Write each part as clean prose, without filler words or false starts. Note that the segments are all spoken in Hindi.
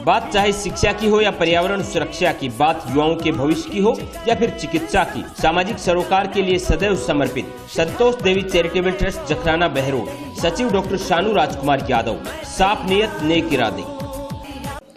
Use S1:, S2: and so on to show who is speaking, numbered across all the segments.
S1: बात चाहे शिक्षा की हो या पर्यावरण सुरक्षा की, बात युवाओं के भविष्य की हो या फिर चिकित्सा की, सामाजिक सरोकार के लिए सदैव समर्पित संतोष देवी चैरिटेबल ट्रस्ट जखराना बहरोड, सचिव डॉक्टर शानू राजकुमार यादव। साफ नियत नेक इरादे।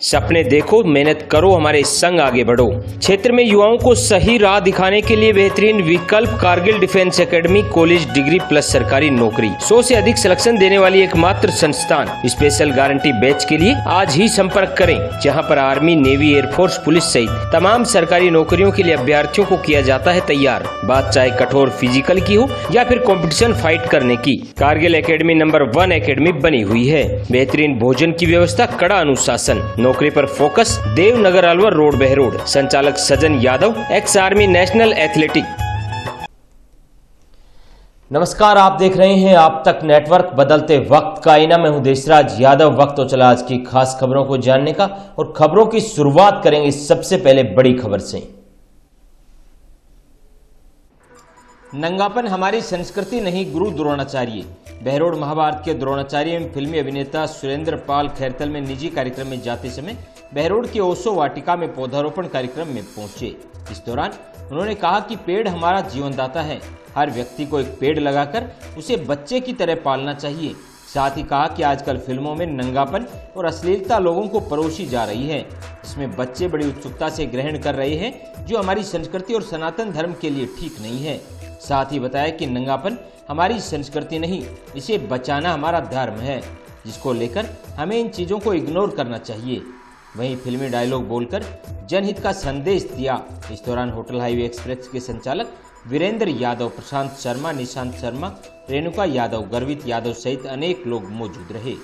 S1: सपने देखो, मेहनत करो, हमारे संग आगे बढ़ो। क्षेत्र में युवाओं को सही राह दिखाने के लिए बेहतरीन विकल्प Kargil defence academy, college degree plus सरकारी नौकरी, 100 से अधिक सिलेक्शन देने वाली एकमात्र संस्थान। स्पेशल गारंटी बैच के लिए आज ही संपर्क करें, जहां पर आर्मी, नेवी, एयरफोर्स, पुलिस सहित तमाम सरकारी नौकरियों के लिए अभ्यर्थियों को किया जाता है तैयार। बात चाहे कठोर फिजिकल की हो या फिर कॉम्पिटिशन फाइट करने की, कारगिल एकेडमी नंबर 1 एकेडमी बनी हुई है। बेहतरीन भोजन की व्यवस्था, कड़ा अनुशासन, नौकरी पर फोकस। देवनगर अलवर रोड बहरोड। संचालक Sajan Yadav, ex army, national athletic. नमस्कार, आप देख रहे हैं आप तक नेटवर्क, बदलते वक्त का आईना। मैं हूं देशराज यादव। वक्त तो चला आज की खास खबरों को जानने का, और खबरों की शुरुआत करेंगे सबसे पहले बड़ी खबर से। नंगापन हमारी संस्कृति नहीं, गुरु द्रोणाचार्य। बहरोड महाभारत के द्रोणाचार्य एवं फिल्मी अभिनेता सुरेंद्र पाल खैरतल में निजी कार्यक्रम में जाते समय बहरोड के ओशो वाटिका में पौधारोपण कार्यक्रम में पहुंचे। इस दौरान उन्होंने कहा कि पेड़ हमारा जीवनदाता है, हर व्यक्ति को एक पेड़ लगाकर उसे बच्चे की तरह पालना चाहिए। साथ ही कहा कि आजकल फिल्मों में नंगापन और अश्लीलता लोगों को परोसी जा रही है, इसमें बच्चे बड़ी उत्सुकता से ग्रहण कर रहे हैं, जो हमारी संस्कृति और सनातन धर्म के लिए ठीक नहीं है। साथ ही बताया कि नंगापन हमारी संस्कृति नहीं, इसे बचाना हमारा धर्म है, जिसको लेकर हमें इन चीज़ों को इग्नोर करना चाहिए। वहीं फिल्मी डायलॉग बोलकर जनहित का संदेश दिया। इस दौरान होटल हाईवे एक्सप्रेस के संचालक वीरेंद्र यादव, प्रशांत शर्मा, निशांत शर्मा, रेणुका यादव, गर्वित यादव सहित अनेक लोग मौजूद रहे।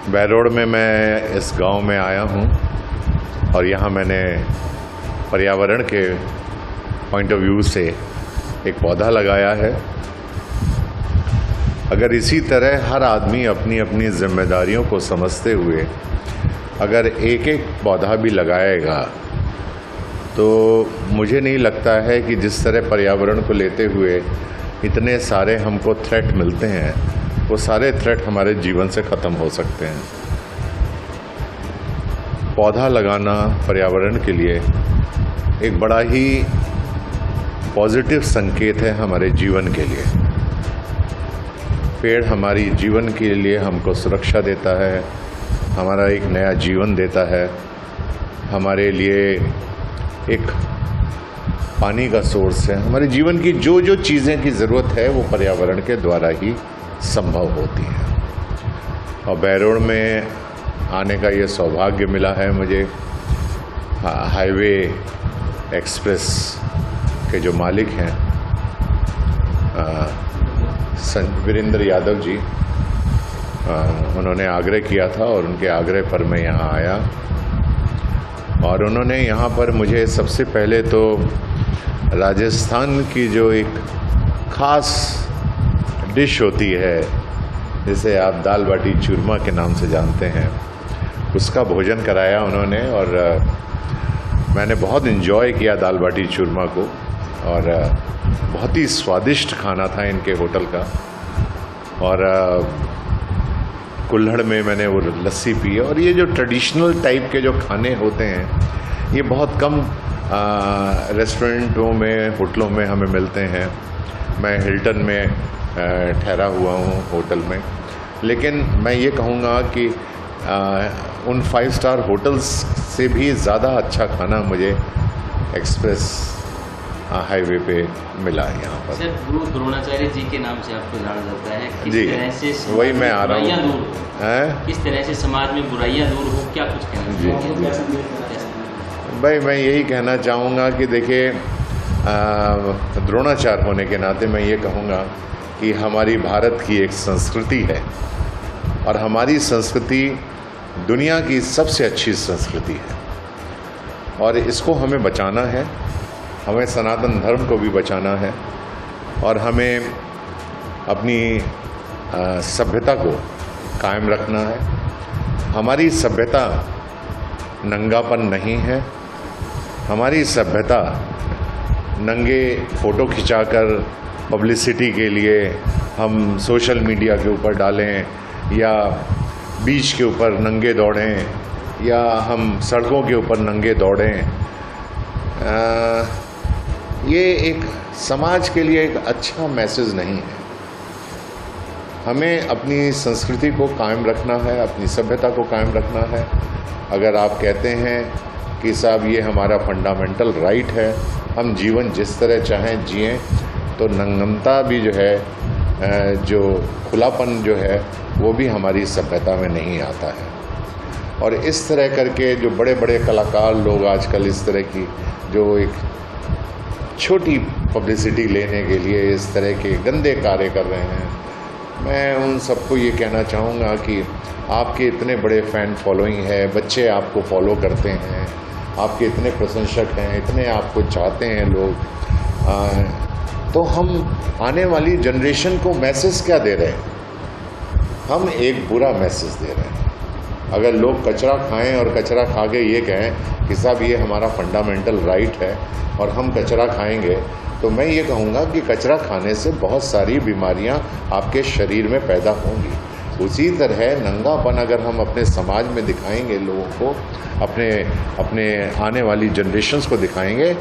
S2: बहरोड में मैं इस गांव में आया हूं और यहां मैंने पर्यावरण के पॉइंट ऑफ व्यू से एक पौधा लगाया है। अगर इसी तरह हर आदमी अपनी अपनी जिम्मेदारियों को समझते हुए अगर एक एक पौधा भी लगाएगा, तो मुझे नहीं लगता है कि जिस तरह पर्यावरण को लेते हुए इतने सारे हमको थ्रेट मिलते हैं, वो सारे थ्रेट हमारे जीवन से ख़त्म हो सकते हैं। पौधा लगाना पर्यावरण के लिए एक बड़ा ही पॉजिटिव संकेत है हमारे जीवन के लिए। पेड़ हमारी जीवन के लिए हमको सुरक्षा देता है, हमारा एक नया जीवन देता है, हमारे लिए एक पानी का सोर्स है। हमारे जीवन की जो जो चीज़ें की ज़रूरत है वो पर्यावरण के द्वारा ही संभव होती है। और बहरोड में आने का ये सौभाग्य मिला है मुझे। हाईवे एक्सप्रेस के जो मालिक हैं वीरेंद्र यादव जी, उन्होंने आग्रह किया था और उनके आग्रह पर मैं यहाँ आया। और उन्होंने यहाँ पर मुझे सबसे पहले तो राजस्थान की जो एक ख़ास डिश होती है, जिसे आप दाल बाटी चूरमा के नाम से जानते हैं, उसका भोजन कराया उन्होंने। और मैंने बहुत इन्जॉय किया दाल बाटी चूरमा को, और बहुत ही स्वादिष्ट खाना था इनके होटल का। और कुल्हड़ में मैंने वो लस्सी पी। और ये जो ट्रेडिशनल टाइप के जो खाने होते हैं, ये बहुत कम रेस्टोरेंटों में, होटलों में हमें मिलते हैं। मैं हिल्टन में ठहरा हुआ हूँ होटल में, लेकिन मैं ये कहूँगा कि उन 5 स्टार होटल्स से भी ज़्यादा अच्छा खाना मुझे एक्सप्रेस हाईवे पे मिला है यहाँ पर।
S3: सर, गुरु द्रोणाचार्य जी के नाम से आपको जाना जाता है। किस
S2: जी,
S3: तरह से
S2: वही मैं आ रहा हूँ।
S3: किस तरह से समाज में बुराइयां दूर हो, क्या कुछ कहना चाहिए?
S2: भाई, मैं यही कहना चाहूँगा कि देखिए, द्रोणाचार्य होने के नाते मैं ये कहूँगा कि हमारी भारत की एक संस्कृति है, और हमारी संस्कृति दुनिया की सबसे अच्छी संस्कृति है, और इसको हमें बचाना है। हमें सनातन धर्म को भी बचाना है, और हमें अपनी सभ्यता को कायम रखना है। हमारी सभ्यता नंगापन नहीं है। हमारी सभ्यता नंगे फ़ोटो खिंचाकर पब्लिसिटी के लिए हम सोशल मीडिया के ऊपर डालें, या बीच के ऊपर नंगे दौड़ें या हम सड़कों के ऊपर नंगे दौड़ें, ये एक समाज के लिए एक अच्छा मैसेज नहीं है। हमें अपनी संस्कृति को कायम रखना है, अपनी सभ्यता को कायम रखना है। अगर आप कहते हैं कि साहब ये हमारा फंडामेंटल राइट है, हम जीवन जिस तरह चाहें जिएं, तो नंगनता भी जो है, जो खुलापन जो है, वो भी हमारी सभ्यता में नहीं आता है। और इस तरह करके जो बड़े बड़े कलाकार लोग आजकल इस तरह की जो एक छोटी पब्लिसिटी लेने के लिए इस तरह के गंदे कार्य कर रहे हैं, मैं उन सबको ये कहना चाहूँगा कि आपके इतने बड़े फ़ैन फॉलोइंग है, बच्चे आपको फॉलो करते हैं, आपके इतने प्रशंसक हैं, इतने आपको चाहते हैं लोग, तो हम आने वाली जनरेशन को मैसेज क्या दे रहे हैं? हम एक बुरा मैसेज दे रहे हैं। अगर लोग कचरा खाएं और कचरा खा के ये कहें कि साहब ये हमारा फंडामेंटल राइट है और हम कचरा खाएंगे, तो मैं ये कहूँगा कि कचरा खाने से बहुत सारी बीमारियाँ आपके शरीर में पैदा होंगी। उसी तरह नंगापन अगर हम अपने समाज में दिखाएंगे, लोगों को, अपने आने वाली जनरेशन्स को दिखाएंगे,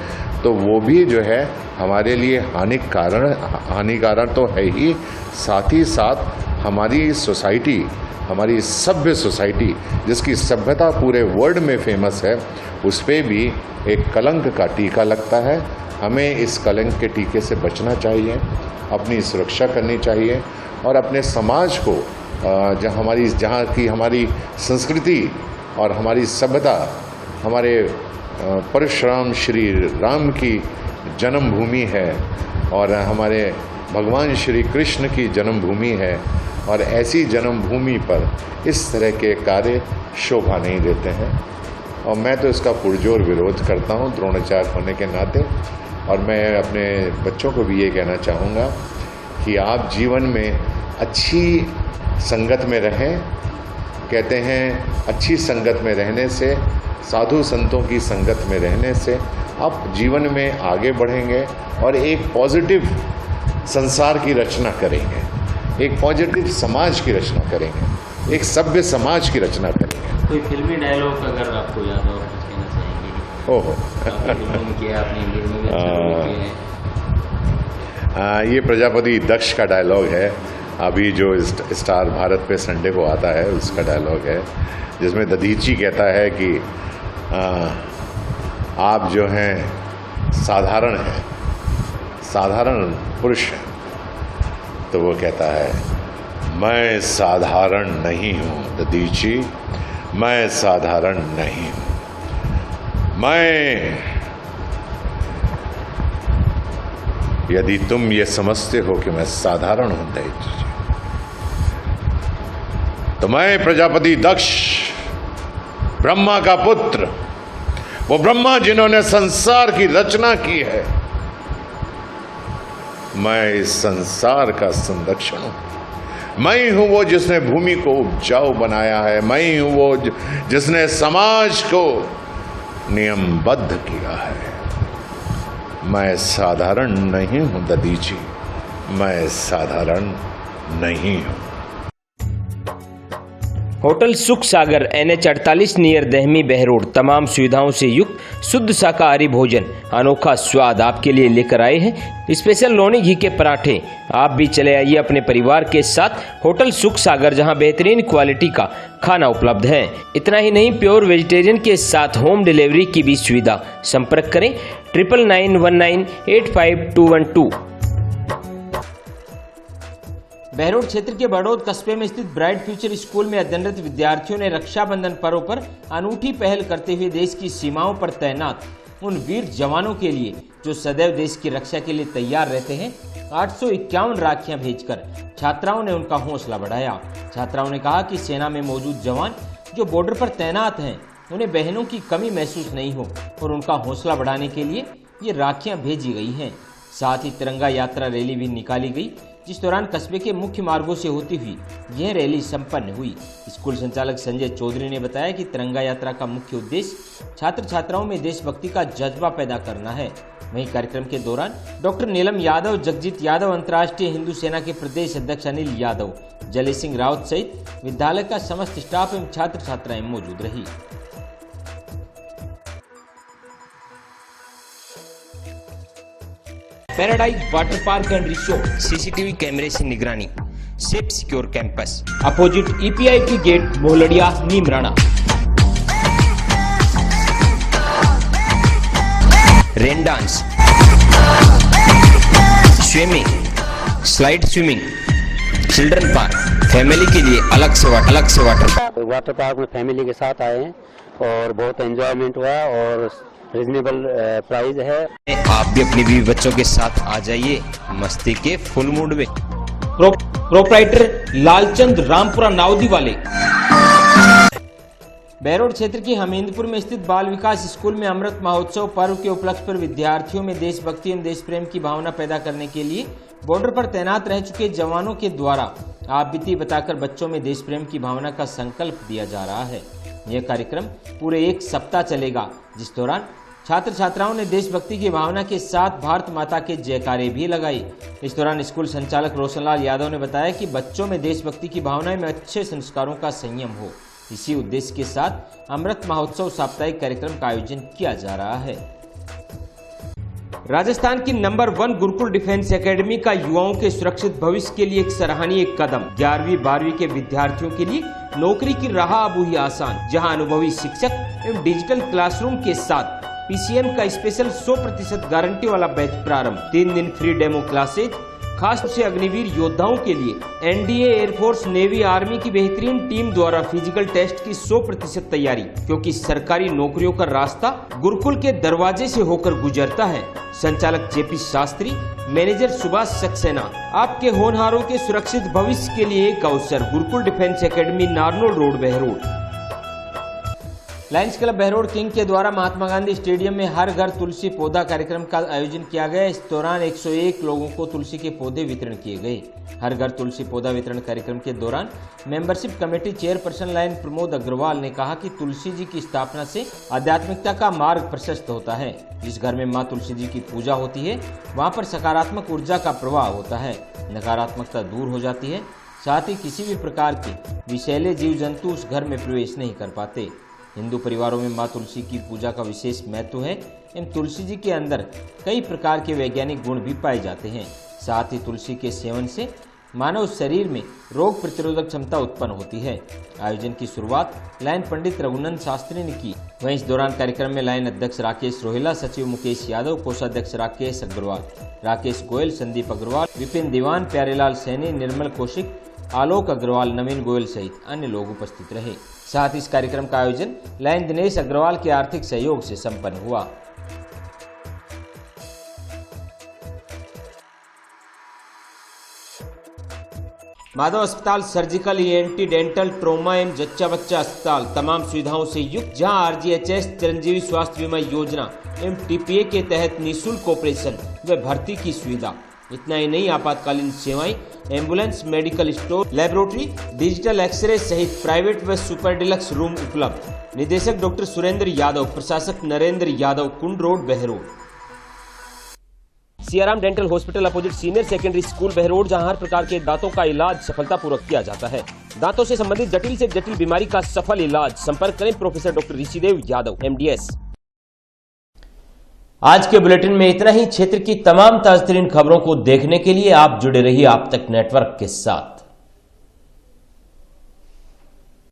S2: तो वो भी जो है हमारे लिए हानिकारक तो है ही, साथ ही साथ हमारी सोसाइटी, हमारी सभ्य सोसाइटी जिसकी सभ्यता पूरे वर्ल्ड में फेमस है, उस पर भी एक कलंक का टीका लगता है। हमें इस कलंक के टीके से बचना चाहिए, अपनी सुरक्षा करनी चाहिए और अपने समाज को जहाँ की हमारी संस्कृति और हमारी सभ्यता, हमारे परशुराम श्री राम की जन्मभूमि है और हमारे भगवान श्री कृष्ण की जन्मभूमि है, और ऐसी जन्मभूमि पर इस तरह के कार्य शोभा नहीं देते हैं। और मैं तो इसका पुरजोर विरोध करता हूँ द्रोणाचार्य होने के नाते। और मैं अपने बच्चों को भी ये कहना चाहूँगा कि आप जीवन में अच्छी संगत में रहें। कहते हैं अच्छी संगत में रहने से, साधु संतों की संगत में रहने से आप जीवन में आगे बढ़ेंगे और एक पॉजिटिव संसार की रचना करेंगे, एक पॉजिटिव समाज की रचना करेंगे, एक सभ्य समाज की रचना करेंगे।
S3: कोई फिल्मी डायलॉग अगर आपको याद हो कुछ कहना चाहेंगे?
S2: ओहो ये प्रजापति दक्ष का डायलॉग है, अभी जो स्टार भारत पे संडे को आता है उसका डायलॉग है, जिसमें दधीची कहता है कि आप जो हैं साधारण हैं, साधारण पुरुष हैं। तो वो कहता है मैं साधारण नहीं हूँ दधीची, मैं साधारण नहीं हूँ, मैं, यदि तुम ये समझते हो कि मैं साधारण हूं दधीची, तो मैं प्रजापति दक्ष, ब्रह्मा का पुत्र, वो ब्रह्मा जिन्होंने संसार की रचना की है, मैं इस संसार का संरक्षण हूं। मैं हूं वो जिसने भूमि को उपजाऊ बनाया है, मैं हूं वो जिसने समाज को नियमबद्ध किया है। मैं साधारण नहीं हूं दधीची, मैं साधारण नहीं हूं।
S1: होटल सुख सागर NH 48 नियर दहमी बहरोड तमाम सुविधाओं से युक्त शुद्ध शाकाहारी भोजन, अनोखा स्वाद आपके लिए लेकर आए हैं। स्पेशल लोनी घी के पराठे। आप भी चले आइए अपने परिवार के साथ होटल सुख सागर, जहां बेहतरीन क्वालिटी का खाना उपलब्ध है। इतना ही नहीं, प्योर वेजिटेरियन के साथ होम डिलीवरी की भी सुविधा। संपर्क करें 9991985212। बहरोड क्षेत्र के बड़ौद कस्बे में स्थित ब्राइट फ्यूचर स्कूल में अध्ययनरत विद्यार्थियों ने रक्षाबंधन पर्व पर अनूठी पहल करते हुए देश की सीमाओं पर तैनात उन वीर जवानों के लिए जो सदैव देश की रक्षा के लिए तैयार रहते हैं 851 राखियां भेजकर छात्राओं ने उनका हौसला बढ़ाया। छात्राओं ने कहा कि सेना में मौजूद जवान जो बॉर्डर पर तैनात हैं, उन्हें बहनों की कमी महसूस नहीं हो और उनका हौसला बढ़ाने के लिए ये राखियां भेजी गई हैं। साथ ही तिरंगा यात्रा रैली भी निकाली गई, जिस दौरान कस्बे के मुख्य मार्गों से होती हुई यह रैली संपन्न हुई। स्कूल संचालक संजय चौधरी ने बताया कि तिरंगा यात्रा का मुख्य उद्देश्य छात्र छात्राओं में देशभक्ति का जज्बा पैदा करना है। वहीं कार्यक्रम के दौरान डॉक्टर नीलम यादव, जगजीत यादव, अंतर्राष्ट्रीय हिंदू सेना के प्रदेश अध्यक्ष अनिल यादव, जले सिंह राउत सहित विद्यालय का समस्त स्टाफ एवं छात्र छात्राएं मौजूद रही। Paradise water park and resort, CCTV कैमरे से निगरानी, safe secure campus, opposite EPI की gate, Mohaladiya, Neemrana. Rain dance, swimming, slide swimming, children park, family के लिए अलग से वाटर
S4: पार्क में फैमिली के साथ आए हैं और बहुत एंजॉयमेंट हुआ और रीजनेबल प्राइस है।
S1: आप भी अपनी बीवी बच्चों के साथ आ जाइए मस्ती के फुल मूड में। प्रोप्राइटर लालचंद रामपुरा नावदी वाले। बहरोड क्षेत्र की हमीदपुर में स्थित बाल विकास स्कूल में अमृत महोत्सव पर्व के उपलक्ष्य पर विद्यार्थियों में देशभक्ति एवं देश प्रेम की भावना पैदा करने के लिए बॉर्डर पर तैनात रह चुके जवानों के द्वारा आपबीती बताकर बच्चों में देश प्रेम की भावना का संकल्प दिया जा रहा है। यह कार्यक्रम पूरे 1 सप्ताह चलेगा, जिस दौरान छात्र छात्राओं ने देशभक्ति की भावना के साथ भारत माता के जयकारे भी लगाई। इस दौरान स्कूल संचालक रोशनलाल यादव ने बताया कि बच्चों में देशभक्ति की भावना में अच्छे संस्कारों का संयम हो, इसी उद्देश्य के साथ अमृत महोत्सव साप्ताहिक कार्यक्रम का आयोजन किया जा रहा है। राजस्थान की नंबर 1 गुरुकुल डिफेंस एकेडमी का युवाओं के सुरक्षित भविष्य के लिए एक सराहनीय कदम। 11वीं 12वीं के विद्यार्थियों के लिए नौकरी की राह अब हुई आसान, जहां अनुभवी शिक्षक एवं डिजिटल क्लासरूम के साथ पीसीएम का स्पेशल 100% गारंटी वाला बैच प्रारंभ। 3 दिन फ्री डेमो क्लासेज, खास तौर से अग्निवीर योद्धाओं के लिए एनडीए, एयरफोर्स, नेवी, आर्मी की बेहतरीन टीम द्वारा फिजिकल टेस्ट की 100% तैयारी, क्योंकि सरकारी नौकरियों का रास्ता गुरुकुल के दरवाजे से होकर गुजरता है। संचालक जेपी शास्त्री, मैनेजर सुभाष सक्सेना। आपके होनहारों के सुरक्षित भविष्य के लिए एक अवसर। Gurukul defence academy, Narnaul road, Behror. Lions club Behror king के द्वारा महात्मा गांधी स्टेडियम में हर घर तुलसी पौधा कार्यक्रम का आयोजन किया गया। इस दौरान 101 लोगों को तुलसी के पौधे वितरण किए गए। हर घर तुलसी पौधा वितरण कार्यक्रम के दौरान membership committee chairperson Lion Pramod Agrawal ने कहा कि तुलसी जी की स्थापना से आध्यात्मिकता का मार्ग प्रशस्त होता है। जिस घर में मां तुलसी जी की पूजा होती है, वहां पर सकारात्मक ऊर्जा का प्रवाह होता है, नकारात्मकता दूर हो जाती है। साथ ही किसी भी प्रकार के विषैले जीव जंतु उस घर में प्रवेश नहीं कर पाते। हिंदू परिवारों में मां तुलसी की पूजा का विशेष महत्व है एवं तुलसी जी के अंदर कई प्रकार के वैज्ञानिक गुण भी पाए जाते हैं। साथ ही तुलसी के सेवन से मानव शरीर में रोग प्रतिरोधक क्षमता उत्पन्न होती है। आयोजन की शुरुआत लाइन पंडित रघुनंद शास्त्री ने की। वहीं इस दौरान कार्यक्रम में लाइन अध्यक्ष राकेश रोहिला, सचिव मुकेश यादव, कोषाध्यक्ष राकेश अग्रवाल, राकेश गोयल, संदीप अग्रवाल, विपिन दीवान, प्यारेलाल सैनी, निर्मल कौशिक, आलोक अग्रवाल, नवीन गोयल सहित अन्य लोग उपस्थित रहे। साथ ही इस कार्यक्रम का आयोजन लाइन दिनेश अग्रवाल के आर्थिक सहयोग से संपन्न हुआ। माधव अस्पताल सर्जिकल, ईएनटी, डेंटल, ट्रोमा एवं जच्चा बच्चा अस्पताल तमाम सुविधाओं से युक्त, जहां आरजीएचएस, चिरंजीवी स्वास्थ्य बीमा योजना एवं टीपीए के तहत निःशुल्क ऑपरेशन व भर्ती की सुविधा। इतना ही नहीं, आपातकालीन सेवाएं, ambulance, medical store, laboratory, digital x ray सहित प्राइवेट व सुपर डिलक्स रूम उपलब्ध। निदेशक डॉक्टर सुरेंद्र यादव, प्रशासक Narendra Yadav, Kund road, Behror. Siyaram dental hospital opposite senior secondary school, Behror, जहां हर प्रकार के दांतों का इलाज सफलतापूर्वक किया जाता है। दांतों से संबंधित जटिल से जटिल बीमारी का सफल इलाज। संपर्क करें professor doctor Rishidev Yadav, MDS। आज के बुलेटिन में इतना ही। क्षेत्र की तमाम ताज़ा तरीन खबरों को देखने के लिए आप जुड़े रहिए आप तक नेटवर्क के साथ।